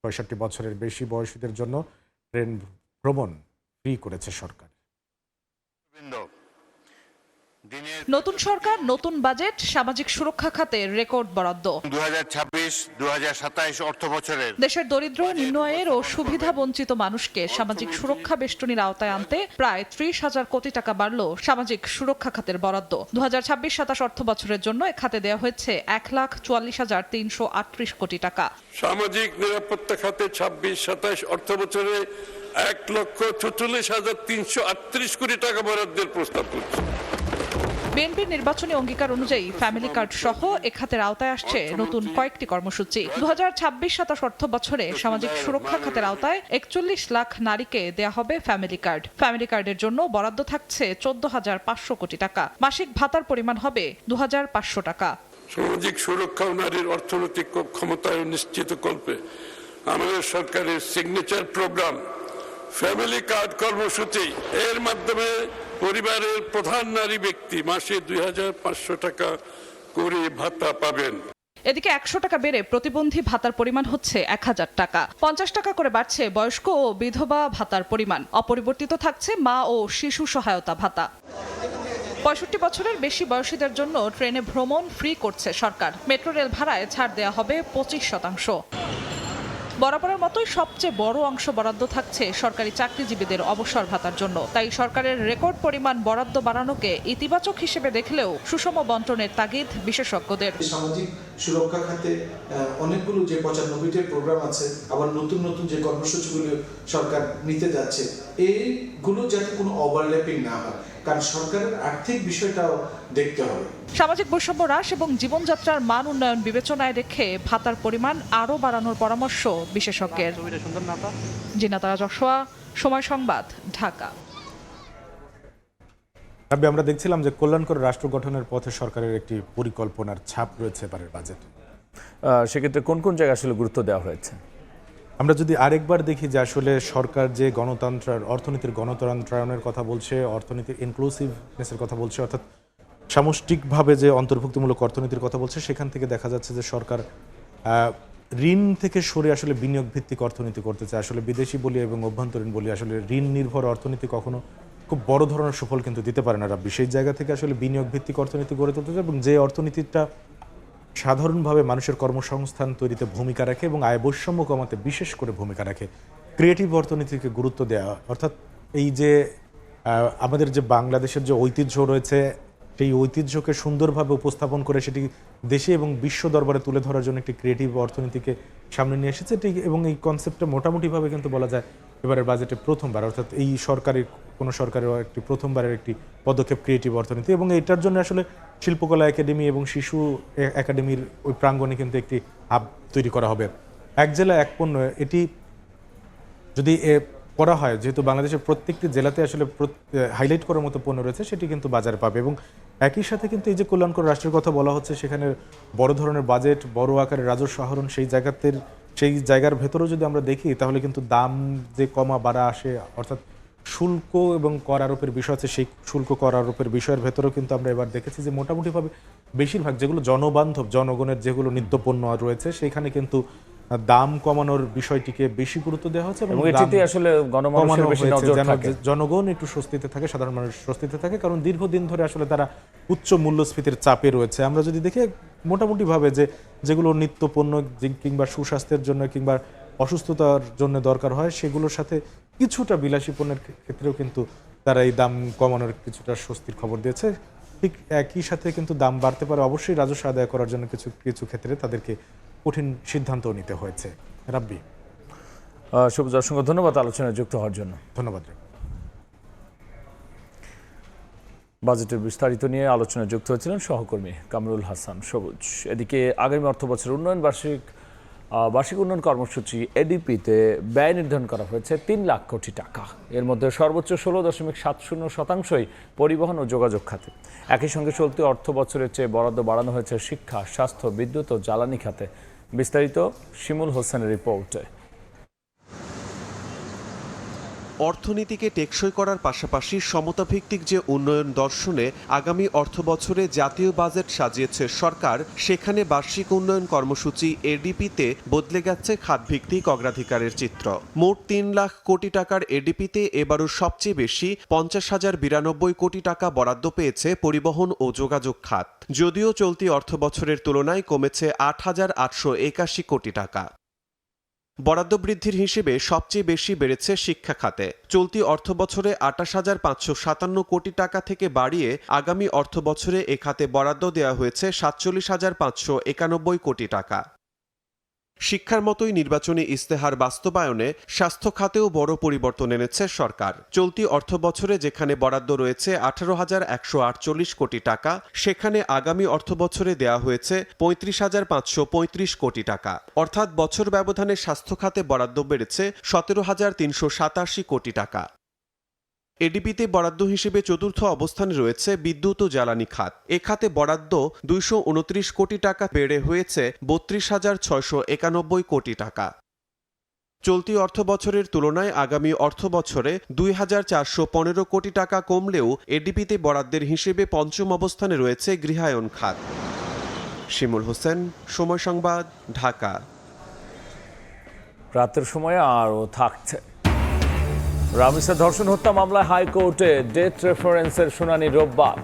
Speaker 17: 65 বছরের বেশি বয়সীদের জন্য ট্রেন ভ্রমণ ফ্রি করেছে সরকার।
Speaker 21: নতুন সরকার, নতুন বাজেট, সামাজিক সুরক্ষা খাতে রেকর্ড বরাদ্দ।
Speaker 22: 2026-2027 অর্থ বছরের
Speaker 21: দেশের দরিদ্র, নিম্ন আয়ের ও সুবিধা বঞ্চিত মানুষকে সামাজিক সুরক্ষা বেষ্টনীর আওতায় আনতে প্রায় 30,000 কোটি টাকা বাড়ল সামাজিক সুরক্ষা খাতের বরাদ্দ। 2026-27 অর্থ বছরের জন্য এ খাতে দেওয়া হয়েছে 1,44,338 কোটি টাকা।
Speaker 22: সামাজিক নিরাপত্তা খাতে 26-27 অর্থ বছরে 1,44,338 কোটি টাকা বরাদ্দের প্রস্তাব করছে।
Speaker 21: বিএনপির নির্বাচনী অঙ্গীকার অনুযায়ী ফ্যামিলি কার্ড সহ এ খাতের আওতায় আসছে নতুন কয়েকটি কর্মসূচি। 2026-27 অর্থ বছরে সামাজিক সুরক্ষা খাতের আওতায় 41 লাখ নারীকে দেয়া হবে ফ্যামিলি কার্ড। ফ্যামিলি কার্ডের জন্য বরাদ্দ থাকছে 14,500 কোটি টাকা। মাসিক ভাতার পরিমাণ হবে 2,500 টাকা।
Speaker 22: সামাজিক সুরক্ষা ও নারীর অর্থনৈতিক ক্ষমতায়ন নিশ্চিতকল্পে আমাদের সরকারের সিগনেচার প্রোগ্রাম ফ্যামিলি কার্ড কর্মসূচি, এর মাধ্যমে পরিবারের প্রধান নারী ব্যক্তি মাসে 2,500 টাকা করে ভাতা পাবেন।
Speaker 21: এদিকে 100 টাকা বেড়ে প্রতিবন্ধী ভাতার পরিমাণ হচ্ছে 1,000 টাকা। 50 টাকা করে বাড়ছে বয়স্ক ও বিধবা ভাতার পরিমাণ। অপরিবর্তিত থাকছে মা ও শিশু সহায়তা ভাতা। 65 বছরের বেশি বয়সীদের জন্য ট্রেনে ভ্রমণ ফ্রি করছে সরকার। মেট্রো রেল ভাড়ায় ছাড় দেওয়া হবে 25%। বরাবরের মতোই সবচেয়ে বড় অংশ বরাদ্দ থাকছে সরকারি চাকরিজীবীদের অবসর ভাতার জন্য। তাই সরকারের রেকর্ড পরিমাণ বরাদ্দ বাড়ানোকে ইতিবাচক হিসেবে দেখলেও সুষম বন্টনের তাগিদ বিশেষজ্ঞদের।
Speaker 23: সামাজিক সুরক্ষা খাতে অনেকগুলো যে 95টি প্রোগ্রাম আছে, আবার নতুন নতুন যে কর্মসূচিগুলো সরকার নিতে যাচ্ছে, এইগুলো যাতে কোনো ওভারল্যাপিং না হয়, কারণ সরকারের আর্থিক বিষয়টাও দেখতে হবে।
Speaker 21: সামাজিক বৈষম্য হ্রাস এবং জীবনযাত্রার মান উন্নয়ন বিবেচনায় রেখে ভাতার পরিমাণ আরও বাড়ানোর পরামর্শ বিশেষজ্ঞের। জিনাতারা জশোয়া, সময় সংবাদ, ঢাকা।
Speaker 17: আমরা দেখছিলাম যে কল্যাণকর রাষ্ট্র গঠনের পথে সরকারের একটি পরিকল্পনার ছাপ রয়েছে এবারের বাজেটে।
Speaker 1: সেক্ষেত্রে কোন কোন জায়গায় আসলে গুরুত্ব দেওয়া হয়েছে?
Speaker 17: আমরা যদি আরেকবার দেখি যে আসলে সরকার যে অর্থনীতির গণতন্ত্রায়নের কথা বলছে, অর্থনীতির ইনক্লুসিভনেসের কথা বলছে, অর্থাৎ সামষ্টিকভাবে যে অন্তর্ভুক্তিমূলক অর্থনীতির কথা বলছে, সেখান থেকে দেখা যাচ্ছে যে সরকার ঋণ থেকে সরে আসলে বিনিয়োগ ভিত্তিক অর্থনীতি করতে চায়। আসলে বিদেশি বলি এবং অভ্যন্তরীণ বলি, আসলে ঋণ নির্ভর অর্থনীতি কখনো খুব বড় ধরনের সুফল কিন্তু দিতে পারে না রাব্বি। সেই জায়গা থেকে আসলে বিনিয়োগ ভিত্তিক অর্থনীতি গড়ে তুলতে চায়, এবং যে অর্থনীতিটা সাধারণভাবে মানুষের কর্মসংস্থান তৈরিতে ভূমিকা রাখে এবং আয় বৈষম্য কমাতে বিশেষ করে ভূমিকা রাখে, ক্রিয়েটিভ অর্থনীতিকে গুরুত্ব দেওয়া। অর্থাৎ এই যে আমাদের যে বাংলাদেশের যে ঐতিহ্য রয়েছে, সেই ঐতিহ্যকে সুন্দরভাবে উপস্থাপন করে সেটি দেশে এবং বিশ্ব দরবারে তুলে ধরার জন্য একটি ক্রিয়েটিভ অর্থনীতিকে সামনে নিয়ে এসেছে এবং এই কনসেপ্টটা মোটামুটিভাবে কিন্তু বলা যায় এবারের বাজেটে প্রথমবার, অর্থাৎ এই সরকারের কোনো সরকারের একটি প্রথমবারের একটি পদক্ষেপ ক্রিয়েটিভ অর্থনীতি। এবং এটার জন্য আসলে শিল্পকলা একাডেমি এবং শিশু একাডেমির ওই প্রাঙ্গণে কিন্তু একটি হাব তৈরি করা হবে। এক জেলা এক পণ্য, এটি যদি করা হয়, যেহেতু বাংলাদেশের প্রত্যেকটি জেলাতে আসলে হাইলাইট করার মতো পণ্য রয়েছে, সেটি কিন্তু বাজার পাবে। এবং একই সাথে কিন্তু এই যে কল্যাণকর রাষ্ট্রের কথা বলা হচ্ছে, সেখানে বড় ধরনের বাজেট, বড় আকারের রাজস্ব আহরণ, সেই জায়গার ভেতরেও যদি আমরা দেখি তাহলে কিন্তু দাম যে কমা বাড়া আসে, অর্থাৎ শুল্ক এবং কর আরোপের বিষয় আছে, সেই শুল্ক কর আরোপের বিষয়ের ভেতরেও কিন্তু আমরা এবার দেখেছি যে মোটামুটিভাবে বেশিরভাগ যেগুলো জনবান্ধব, জনগণের যেগুলো নিত্যপণ্য রয়েছে, সেখানে কিন্তু দাম কমানোর বিষয়টিকে বেশি গুরুত্ব দেওয়া হচ্ছে এবং
Speaker 1: এটিতে আসলে গণমানুষের বেশি নজর থাকে,
Speaker 17: জনগণ একটু স্বস্তিতে থাকে, সাধারণ মানুষ স্বস্তিতে থাকে, কারণ দীর্ঘদিন ধরে আসলে তারা উচ্চ মূল্যস্ফীতির চাপে রয়েছে। আমরা যদি দেখি মোটামুটিভাবে যেগুলো নিত্যপণ্য কিংবা সুস্বাস্থ্যের জন্য কিংবা অসুস্থতার জন্য দরকার হয়, সেগুলোর সাথে কিছুটা বিলাসী পণ্যের ক্ষেত্রেও কিন্তু তারা এই দাম কমানোর কিছুটা স্বস্তির খবর দিয়েছে। ঠিক একই সাথে কিন্তু দাম বাড়তে পারে, অবশ্যই রাজস্ব আদায় করার জন্য কিছু ক্ষেত্রে তাদেরকে কঠিন সিদ্ধান্ত নিতে হয়েছে। রাব্বি,
Speaker 1: সবুজ, অসংখ্য ধন্যবাদ আলোচনায় যুক্ত হওয়ার জন্য।
Speaker 17: ধন্যবাদ।
Speaker 1: বাজেটের বিস্তারিত নিয়ে আলোচনায় যুক্ত হয়েছিলেন সহকর্মী কামরুল হাসান সবুজ। এদিকে আগামী অর্থ বছরের বার্ষিক উন্নয়ন কর্মসূচি এডিপিতে ব্যয় নির্ধারণ করা হয়েছে 3 লাখ কোটি টাকা। এর মধ্যে সর্বোচ্চ 16.70% পরিবহন ও যোগাযোগ খাতে। একই সঙ্গে চলতি অর্থ বছরের চেয়ে বরাদ্দ বাড়ানো হয়েছে শিক্ষা, স্বাস্থ্য, বিদ্যুৎ ও জ্বালানি খাতে। বিস্তারিত শিমুল হোসেনের রিপোর্টে।
Speaker 3: অর্থনীতিকে টেকসই করার পাশাপাশি সমতাভিত্তিক যে উন্নয়ন দর্শনে আগামী অর্থবছরে জাতীয় বাজেট সাজিয়েছে সরকার, সেখানে বার্ষিক উন্নয়ন কর্মসূচি এডিপিতে বদলে গেছে খাতভিত্তিক অগ্রাধিকারের চিত্র। মোট 3 লাখ কোটি টাকার এডিপিতে এবারও সবচেয়ে বেশি 50,092 কোটি টাকা বরাদ্দ পেয়েছে পরিবহন ও যোগাযোগ খাত। যদিও চলতি অর্থবছরের তুলনায় কমেছে 8,881 কোটি টাকা। বরাদ্দ বৃদ্ধির হিসেবে সবচেয়ে বেশি বেড়েছে শিক্ষা খাতে। চলতি অর্থবছরে 28,557 কোটি টাকা থেকে বাড়িয়ে আগামী অর্থবছরে এ খাতে বরাদ্দ দেওয়া হয়েছে 47,591 কোটি টাকা। শিক্ষার মতোই নির্বাচনী ইস্তেহার বাস্তবায়নে স্বাস্থ্য খাতেও বড় পরিবর্তন এনেছে সরকার। চলতি অর্থবছরে যেখানে বরাদ্দ রয়েছে 18,148 কোটি টাকা, সেখানে আগামী অর্থবছরে দেয়া হয়েছে 35,535 কোটি টাকা। অর্থাৎ বছর ব্যবধানে স্বাস্থ্য খাতে বরাদ্দ বেড়েছে 17,387 কোটি টাকা। এডিপিতে বরাদ্দ হিসেবে চতুর্থ অবস্থানে রয়েছে বিদ্যুৎ ও জ্বালানি খাত। এ খাতে বরাদ্দ 229 কোটি টাকা বেড়ে হয়েছে 32,691 কোটি টাকা। চলতি অর্থ বছরের তুলনায় আগামী অর্থ বছরে 2,415 কোটি টাকা কমলেও এডিপিতে বরাদ্দের হিসেবে পঞ্চম অবস্থানে রয়েছে গৃহায়ন খাত। শিমুল হোসেন, সময় সংবাদ, ঢাকা।
Speaker 1: রাতের সময় আরও থাকছে। রামিসা ধর্ষণ হত্যা মামলায় হাইকোর্টে ডেথ রেফারেন্সের শুনানি রোববার।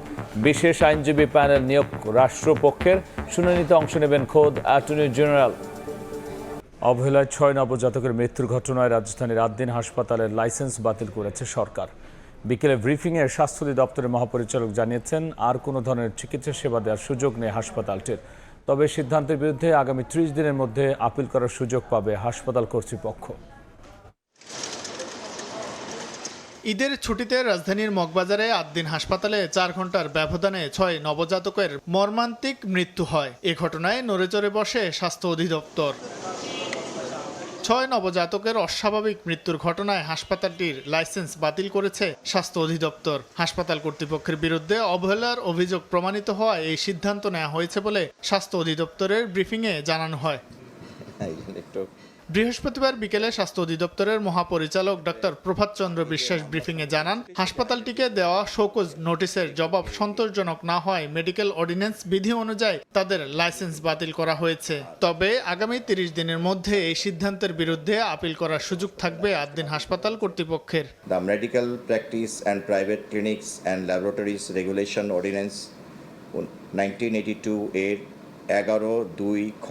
Speaker 1: বিশেষ আইনজীবী প্যানেল নিয়োগ রাষ্ট্রপক্ষের। শুনানিতে অংশ নেবেন খোদ অ্যাটর্নি জেনারেল। অবহেলায় 6 নবজাতকের মৃত্যুর ঘটনায় রাজধানীর 8 দিন হাসপাতালের লাইসেন্স বাতিল করেছে সরকার। বিকেলে ব্রিফিংয়ে স্বাস্থ্য অধিদপ্তরের মহাপরিচালক জানিয়েছেন, আর কোনো ধরনের চিকিৎসা সেবা দেওয়ার সুযোগ নেই হাসপাতালটির। তবে সিদ্ধান্তের বিরুদ্ধে আগামী 30 দিনের মধ্যে আপিল করার সুযোগ পাবে হাসপাতাল কর্তৃপক্ষ।
Speaker 4: ঈদের ছুটিতে রাজধানীর মগবাজারে 8 দিন হাসপাতালে 4 ঘন্টার ব্যবধানে 6 নবজাতকের মর্মান্তিক মৃত্যু হয়। এ ঘটনায় নড়েচড়ে বসে স্বাস্থ্য অধিদপ্তর। 6 নবজাতকের অস্বাভাবিক মৃত্যুর ঘটনায় হাসপাতালটির লাইসেন্স বাতিল করেছে স্বাস্থ্য অধিদপ্তর। হাসপাতাল কর্তৃপক্ষের বিরুদ্ধে অবহেলার অভিযোগ প্রমাণিত হওয়ায় এই সিদ্ধান্ত নেওয়া হয়েছে বলে স্বাস্থ্য অধিদপ্তরের ব্রিফিংয়ে জানানো হয়। বৃহস্পতিবার বিকেলে স্বাস্থ্য অধিদপ্তরের মহাপরিচালক ডক্টর প্রভাত চন্দ্র বিশ্বাস ব্রিফিংয়ে জানান, হাসপাতালটিকে দেওয়া শোকজ নোটিশের জবাব সন্তোষজনক না হয় মেডিকেল অর্ডিন্যান্স বিধি অনুযায়ী তাদের লাইসেন্স বাতিল করা হয়েছে। তবে আগামী 30 দিনের মধ্যে এই সিদ্ধান্তের বিরুদ্ধে আপিল করার সুযোগ থাকবে 8 দিন হাসপাতাল কর্তৃপক্ষের।
Speaker 6: The medical practice and private clinics and laboratories regulation ordinance 1982 এর 11(2) খ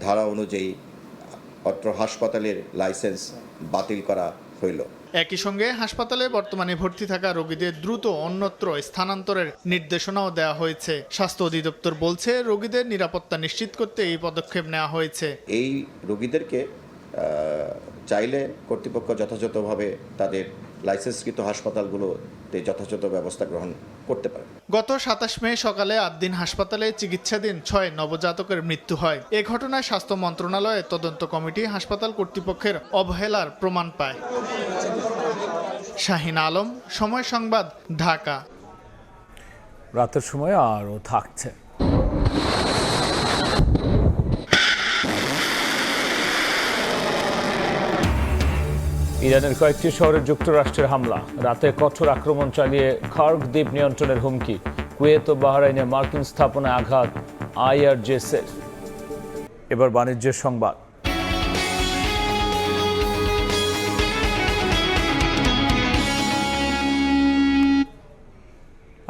Speaker 6: ধারা অনুযায়ী অত্র হাসপাতালের লাইসেন্স বাতিল করা হইল।
Speaker 4: একই সঙ্গে হাসপাতালে বর্তমানে ভর্তি থাকা রোগীদের দ্রুত অন্যত্র স্থানান্তরের নির্দেশনাও দেওয়া হয়েছে। স্বাস্থ্য অধিদপ্তর বলছে, রোগীদের নিরাপত্তা নিশ্চিত করতে এই পদক্ষেপ নেওয়া হয়েছে।
Speaker 6: এই রোগীদেরকে চাইলে কর্তৃপক্ষ যথাযথভাবে তাদের লাইসেন্সকৃত হাসপাতালগুলোতে যথাযথ ব্যবস্থা গ্রহণ করতে পারে।
Speaker 4: গত 27 মে সকালে আদ্দিন হাসপাতালে চিকিৎসাধীন 6 নবজাতকের মৃত্যু হয়। এ ঘটনায় স্বাস্থ্য মন্ত্রণালয়ের তদন্ত কমিটি হাসপাতাল কর্তৃপক্ষের অবহেলার প্রমাণ পায়। শাহিন আলম, সময় সংবাদ, ঢাকা।
Speaker 1: রাতের সময় আরও থাকছে। ইরানের কয়েকটি শহরে যুক্তরাষ্ট্রের হামলা, রাতে কঠোর আক্রমণ চালিয়ে খার্গ দ্বীপ নিয়ন্ত্রণের হুমকি, কুয়েত ও বাহরাইনে মার্কিন স্থাপনায় আঘাত আইআরজিসির। এবার বাণিজ্যের সংবাদ।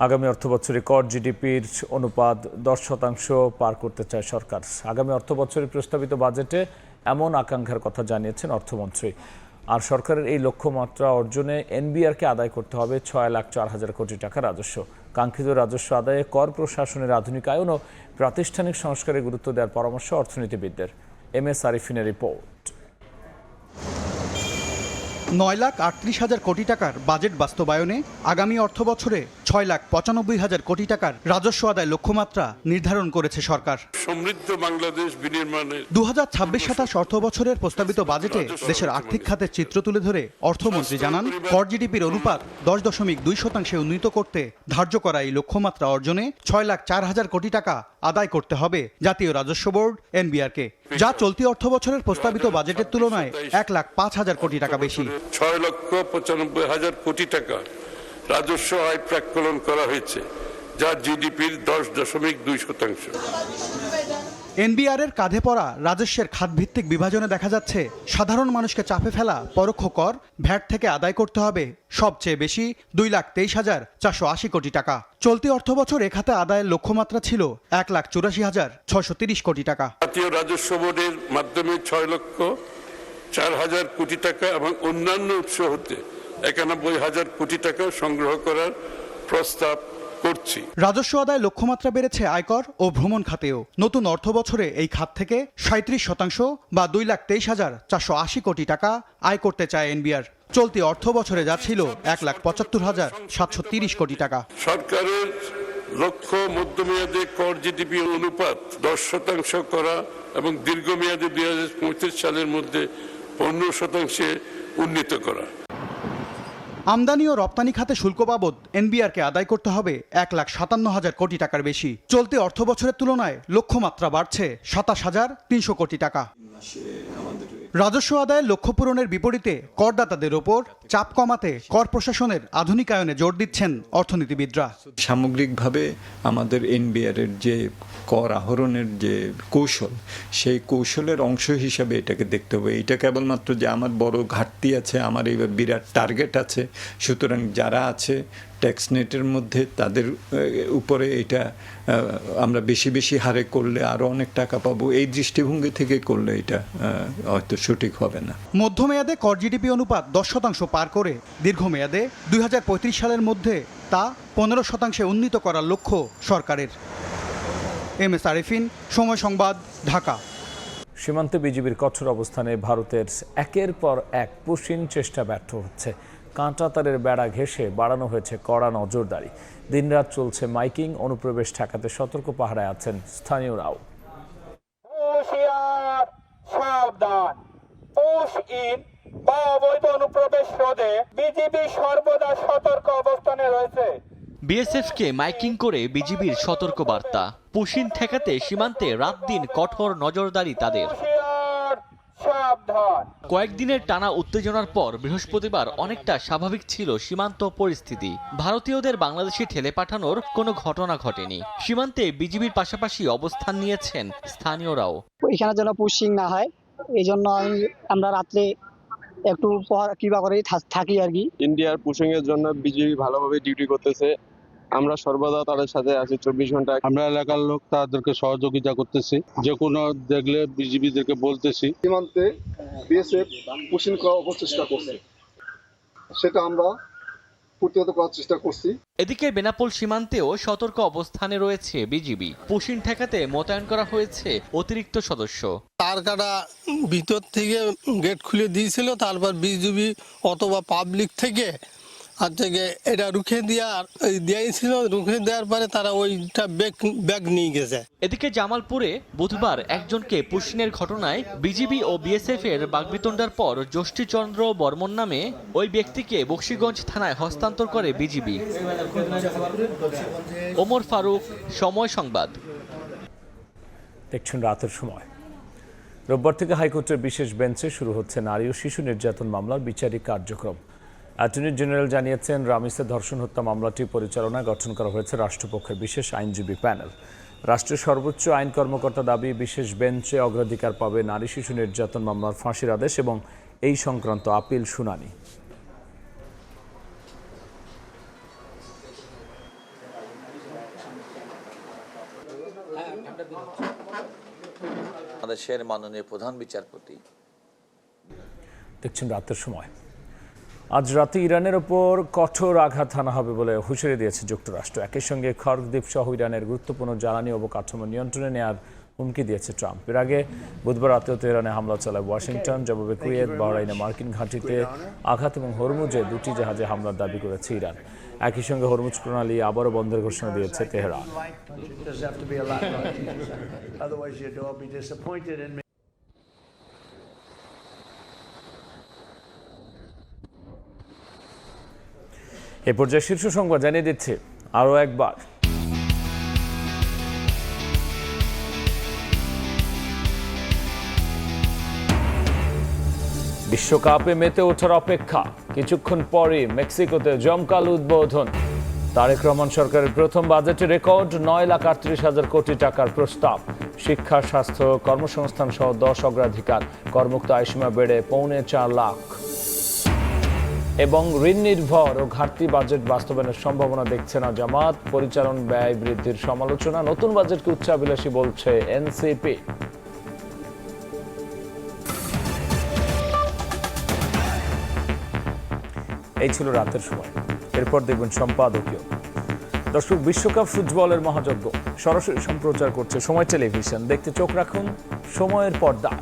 Speaker 1: আগামী অর্থবছরে কর জিডিপির অনুপাত 10% পার করতে চায় সরকার। আগামী অর্থবছরে প্রস্তাবিত বাজেটে এমন আকাঙ্ক্ষার কথা জানিয়েছেন অর্থমন্ত্রী। আর সরকারের এই লক্ষ্যমাত্রা অর্জনে এনবিআরকে আদায় করতে হবে 6,04,000 কোটি টাকা রাজস্ব। কাঙ্ক্ষিত রাজস্ব আদায়ে কর প্রশাসনের আধুনিকায়ন ও প্রাতিষ্ঠানিক সংস্কারে গুরুত্ব দেওয়ার পরামর্শ অর্থনীতিবিদদের। MS আরিফিনের report.
Speaker 12: 9,38,000 কোটি টাকার বাজেট বাস্তবায়নে আগামী অর্থবছরে 6,95,000 কোটি টাকার রাজস্ব আদায় লক্ষ্যমাত্রা নির্ধারণ করেছে সরকার।
Speaker 22: সমৃদ্ধ বাংলাদেশ বিনির্মাণে
Speaker 12: 2026-27 অর্থবছরের প্রস্তাবিত বাজেটে দেশের আর্থিক খাতের চিত্র তুলে ধরে অর্থমন্ত্রী জানান, কর জিডিপির অনুপাত 10.2% উন্নীত করতে ধার্য করা এই লক্ষ্যমাত্রা অর্জনে 6,04,000 কোটি টাকা আদায় করতে হবে জাতীয় রাজস্ব বোর্ড এনবিআরকে, যা চলতি অর্থবছরের প্রস্তাবিত বাজেটের তুলনায় 1,05,000 কোটি টাকা বেশি।
Speaker 22: 6,95,000 কোটি টাকা রাজস্ব আয় প্রাক্কলন করা হয়েছে, যা জিডিপির 10.2%।
Speaker 12: এনবিআর এর কাঁধে পড়া রাজস্বের খাতভিত্তিক বিভাজনে দেখা যাচ্ছে, সাধারণ মানুষকে চাপে ফেলা পরোক্ষ কর ভ্যাট থেকে আদায় করতে হবে সবচেয়ে বেশি 2,23,480 কোটি টাকা। চলতি অর্থবছর এ খাতে আদায়ের লক্ষ্যমাত্রা ছিল 1,84,630 কোটি টাকা।
Speaker 22: জাতীয় রাজস্ব বোর্ডের মাধ্যমে 6,04,000 কোটি টাকা এবং অন্যান্য উৎস হতে 91,000 কোটি টাকা সংগ্রহ করার প্রস্তাব করছি।
Speaker 12: রাজস্ব আদায় লক্ষ্যমাত্রা বেড়েছে আয়কর ও ভ্রমণ খাতেও। নতুন অর্থ বছরে এই খাত থেকে 37% বা 2,23,480 কোটি টাকা আয় করতে চায় এনবিআর। চলতি অর্থ বছরে যা ছিল 1,75,730 কোটি টাকা।
Speaker 22: সরকারের লক্ষ্য মধ্যমেয়াদে কর জিডিপি অনুপাত 10% করা এবং দীর্ঘমেয়াদে 2035 সালের মধ্যে 15% উন্নীত করা।
Speaker 12: আমদানি ও রপ্তানি খাতে শুল্ক বাবদ এনবিআরকে আদায় করতে হবে 1,57,000 কোটি টাকার বেশি। চলতি অর্থ বছরের তুলনায় লক্ষ্যমাত্রা বাড়ছে 27,300 কোটি টাকা। রাজস্ব আদায়ের লক্ষ্য পূরণের বিপরীতে করদাতাদের ওপর চাপ কমাতে কর প্রশাসনের আধুনিকায়নে জোর দিচ্ছেন অর্থনীতিবিদরা।
Speaker 5: সামগ্রিকভাবে আমাদের এনবিআরের যে কর আহরণের যে কৌশল, সেই কৌশলের অংশ হিসাবে এটাকে দেখতে হবে। এটা কেবলমাত্র যে আমার বড় ঘাটতি আছে, আমার এইবার বিরাট টার্গেট আছে, সুতরাং যারা আছে ট্যাক্স নেটের মধ্যে তাদের উপরে এটা আমরা বেশি বেশি হারে করলে আরও অনেক টাকা পাবো, এই দৃষ্টিভঙ্গি থেকে করলে এটা হয়তো সঠিক হবে না।
Speaker 12: মধ্যমেয়াদে কর জিডিপি অনুপাত 10% পার করে দীর্ঘমেয়াদে 2035 সালের মধ্যে তা 15% উন্নীত করার লক্ষ্য সরকারের। MS আরিফিন, সময় সংবাদ, ঢাকা।
Speaker 1: সীমান্তে বিজিবির কঠোর অবস্থানে ভারতের একের পর এক পুশিন চেষ্টা ব্যর্থ হচ্ছে। কাঁটাতারের বেড়া ঘেঁষে বাড়ানো হয়েছে কড়া নজরদারি। দিনরাত চলছে মাইকিং, অনুপ্রবেশ ঠেকাতে সতর্ক পাহারায় আছেন স্থানীয়রাও।
Speaker 7: সাবধান, পুশ ইন বা অবৈধ অনুপ্রবেশ রোধে বিজিবি সর্বদা সতর্ক অবস্থানে রয়েছে।
Speaker 9: বিএসএফকে মাইকিং করে বিজিবির সতর্ক বার্তা। পুশিন ঠেকাতে সীমান্তে রাত দিন কঠোর নজরদারি তাদের। কয়েকদিনের টানা উত্তেজনার পর বৃহস্পতিবার অনেকটা স্বাভাবিক ছিল সীমান্ত পরিস্থিতি। ভারতীয়দের বাংলাদেশে ঠেলে পাঠানোর কোনো ঘটনা ঘটেনি। সীমান্তে বিজিবির পাশাপাশি অবস্থান নিয়েছেন স্থানীয়রাও।
Speaker 24: এখানে যেন পুশিং না হয়, এই জন্য আমরা রাত্রে একটু কিবা করে থাকি আর কি।
Speaker 25: ইন্ডিয়ার পুশিং এর জন্য বিজিবি ভালোভাবে ডিউটি করতেছে। আমরা সর্বদা তাদের সাথে আছি 24 ঘন্টা।
Speaker 26: আমরা এলাকার লোক তাদেরকে সহযোগিতা করতেছি, যে কোনো দেখলে বিজিবিদেরকে বলতেছি।
Speaker 27: সীমান্তে বিএসএফ পুশিং করার অপচেষ্টা করছে।
Speaker 2: সেটা আমরা প্রতিহত করার চেষ্টা করছি।
Speaker 9: এদিকে বেনাপোল সীমান্তেও সতর্ক অবস্থানে রয়েছে বিজিবি। পুশিন ঠেকাতে মোতায়েন করা হয়েছে অতিরিক্ত সদস্য।
Speaker 10: তার কাটা ভিতর থেকে গেট খুলে দিয়েছিল, তারপর বিজিবি অথবা পাবলিক থেকে এটা রুখে দিয়েছিল। রুখে দেওয়ার পরে তারা ওইটা ব্যাগ নিয়ে গেছে।
Speaker 9: এদিকে জামালপুরে বুধবার একজনকে পুশিনের ঘটনায় বিজিবি ও বিএসএফ এর বাগবিতণ্ডার পর যষ্টিচন্দ্র বর্মন নামে ওই ব্যক্তিকে বক্সিগঞ্জ থানায় হস্তান্তর করে বিজিবি। ওমর ফারুক, সময় সংবাদ।
Speaker 1: দেখছেন রাতের সময়। রোববার থেকে হাইকোর্টের বিশেষ বেঞ্চে শুরু হচ্ছে নারী ও শিশু নির্যাতন মামলার বিচারিক কার্যক্রম। অ্যাটর্নি জেনারেল জানিয়েছেন, রামিসের ধর্ষণ হত্যা মামলাটি পরিচালনায় গঠন করা হয়েছে রাষ্ট্রপক্ষের বিশেষ আইনজীবী প্যানেল। রাষ্ট্রের সর্বোচ্চ আইন কর্মকর্তা দাবি, বিশেষ বেঞ্চে অগ্রাধিকার পাবে নারী শিশু নির্যাতন মামলার ফাঁসির আদেশ এবং এই সংক্রান্ত আপিল শুনানি।
Speaker 11: বাংলাদেশের মাননীয় প্রধান বিচারপতি।
Speaker 1: দেখছেন রাতের সময়। আজ রাতে ইরানের ওপর কঠোর আঘাত হানা হবে বলে হুঁশিয়ারি দিয়েছে যুক্তরাষ্ট্র। একই সঙ্গে খর্গ দ্বীপ সহ ইরানের গুরুত্বপূর্ণ জ্বালানি অবকাঠামো নিয়ন্ত্রণে নেওয়ার হুমকি দিয়েছে ট্রাম্প। এর আগে বুধবার রাতেও তেহরানে হামলা চালায় ওয়াশিংটন। জবাবে কুয়েত, বাহরাইনে মার্কিন ঘাঁটিতে আঘাত এবং হরমুজে দুটি জাহাজে হামলার দাবি করেছে ইরান। একই সঙ্গে হরমুজ প্রণালী আবারও বন্ধের ঘোষণা দিয়েছে তেহরান। এ পর্যায়ে শীর্ষ সংবাদ জানিয়ে দিচ্ছে আরও একবার। বিশ্বকাপে মেতে ওঠার অপেক্ষা, কিছুক্ষণ পরই মেক্সিকোতে জমকালো উদ্বোধন। তারেক রহমান সরকারের প্রথম বাজেটে রেকর্ড 9,38,000 কোটি টাকার প্রস্তাব। শিক্ষা, স্বাস্থ্য, কর্মসংস্থান সহ 10 অগ্রাধিকার। করমুক্ত আয়সীমা বেড়ে 4.25 লাখ। এবং ঋণ নির্ভর ও ঘাটতি বাজেট বাস্তবায়নের সম্ভাবনা দেখছে না জামাত। পরিচালন ব্যয় বৃদ্ধির সমালোচনা। নতুন বাজেটকে উচ্চাভিলাষী বলছে এনসিপি। এই ছিল রাতের সময়। এরপর দেখবেন সম্পাদকীয়। দর্শক, বিশ্বকাপ ফুটবলের মহাযজ্ঞ সরাসরি সম্প্রচার করছে সময় টেলিভিশন। দেখতে চোখ রাখুন সময়ের পর্দায়।